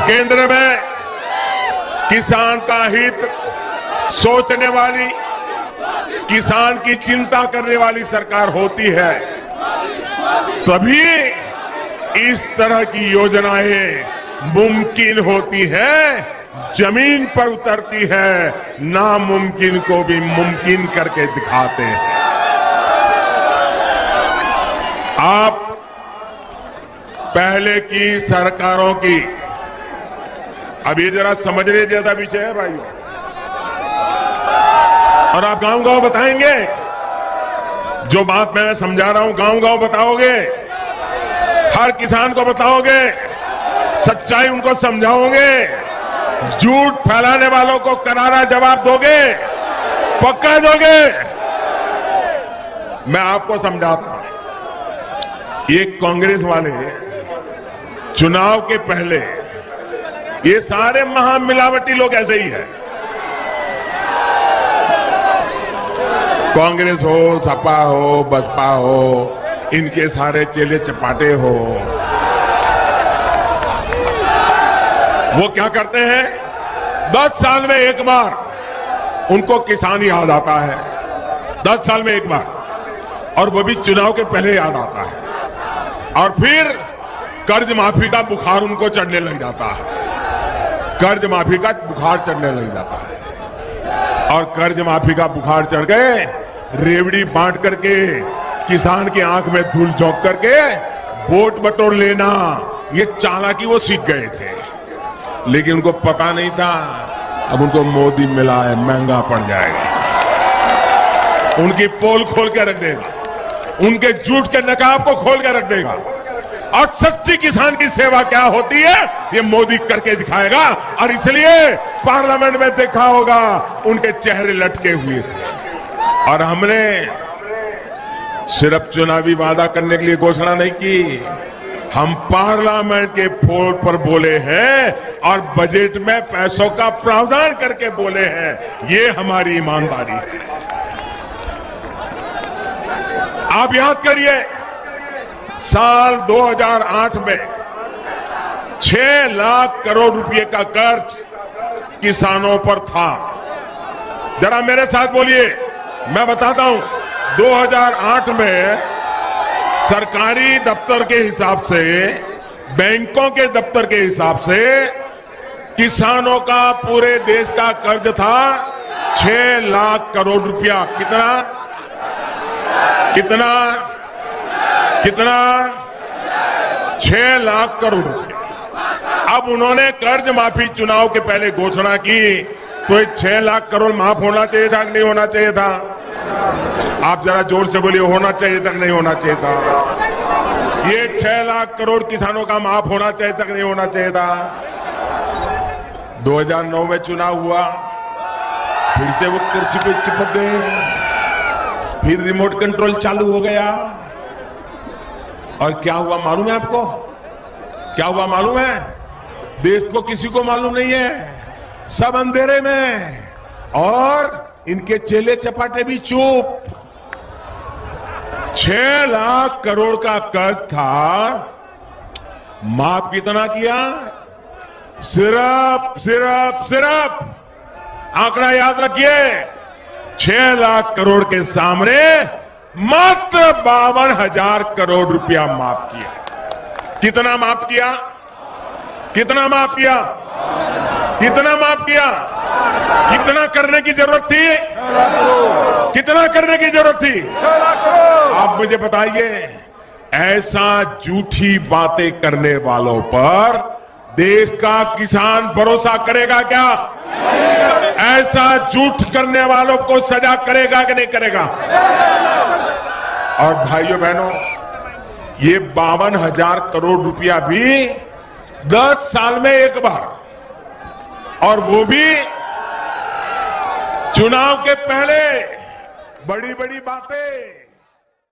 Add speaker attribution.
Speaker 1: केंद्र में किसान का हित सोचने वाली, किसान की चिंता करने वाली सरकार होती है, तभी इस तरह की योजनाएं मुमकिन होती है, जमीन पर उतरती है, नामुमकिन को भी मुमकिन करके दिखाते हैं। आप पहले की सरकारों की, अब ये जरा समझने जैसा विषय है भाइयों, और आप गांव-गांव बताएंगे जो बात मैं समझा रहा हूं, गांव-गांव बताओगे, हर किसान को बताओगे, सच्चाई उनको समझाओगे, झूठ फैलाने वालों को करारा जवाब दोगे, पक्का दोगे। मैं आपको समझाता हूं, ये कांग्रेस वाले चुनाव के पहले, ये सारे महामिलावटी लोग ऐसे ही हैं। कांग्रेस हो, सपा हो, बसपा हो, इनके सारे चेले चपाटे हो, वो क्या करते हैं, 10 साल में एक बार उनको किसान याद आता है, 10 साल में एक बार, और वो भी चुनाव के पहले याद आता है, और फिर कर्ज माफी का बुखार उनको चढ़ने लग जाता है, कर्ज माफी का बुखार चढ़ने लग जाता है, और कर्ज माफी का बुखार चढ़ गए, रेवड़ी बांट करके, किसान की आंख में धूल झोंक करके वोट बटोर लेना, ये चालाकी वो सीख गए थे, लेकिन उनको पता नहीं था अब उनको मोदी मिला है, महंगा पड़ जाएगा, उनकी पोल खोल के रख देगा, उनके झूठ के नकाब को खोल के रख देगा, और सच्ची किसान की सेवा क्या होती है ये मोदी करके दिखाएगा। और इसलिए पार्लियामेंट में देखा होगा उनके चेहरे लटके हुए थे, और हमने सिर्फ चुनावी वादा करने के लिए घोषणा नहीं की, हम पार्लियामेंट के फ्लोर पर बोले हैं और बजट में पैसों का प्रावधान करके बोले हैं, ये हमारी ईमानदारी है। आप याद करिए, साल 2008 में 6 लाख करोड़ रुपए का कर्ज किसानों पर था। जरा मेरे साथ बोलिए, मैं बताता हूं, 2008 में सरकारी दफ्तर के हिसाब से, बैंकों के दफ्तर के हिसाब से किसानों का पूरे देश का कर्ज था 6 लाख करोड़ रुपया। कितना कितना कितना 6 लाख करोड़ रुपया। अब उन्होंने कर्ज माफी चुनाव के पहले घोषणा की, तो ये 6 लाख करोड़ माफ होना चाहिए था कि नहीं होना चाहिए था? आप जरा जोर से बोलिए, होना चाहिए था कि नहीं होना चाहिए था? ये 6 लाख करोड़ किसानों का माफ होना चाहिए था कि नहीं होना चाहिए था? 2009 में चुनाव हुआ, फिर से वो कुर्सी पे चिपक गए, फिर रिमोट कंट्रोल चालू हो गया, और क्या हुआ मालूम है आपको? क्या हुआ मालूम है? देश को किसी को मालूम नहीं है, सब अंधेरे में, और इनके चेले चपाटे भी चुप। 6 लाख करोड़ का कर्ज था, माफ कितना किया? सिर्फ आंकड़ा याद रखिए, 6 लाख करोड़ के सामने मात्र 52,000 करोड़ रुपया माफ किया। कितना माफ किया? कितना माफ किया? कितना माफ किया? कितना करने की जरूरत थी? कितना करने की जरूरत थी? आप मुझे बताइए, ऐसा झूठी बातें करने वालों पर देश का किसान भरोसा करेगा क्या? ऐसा झूठ करने वालों को सजा करेगा कि नहीं करेगा? और भाइयों बहनों, ये 52,000 करोड़ रुपया भी 10 साल में एक बार, और वो भी चुनाव के पहले, बड़ी बड़ी बातें।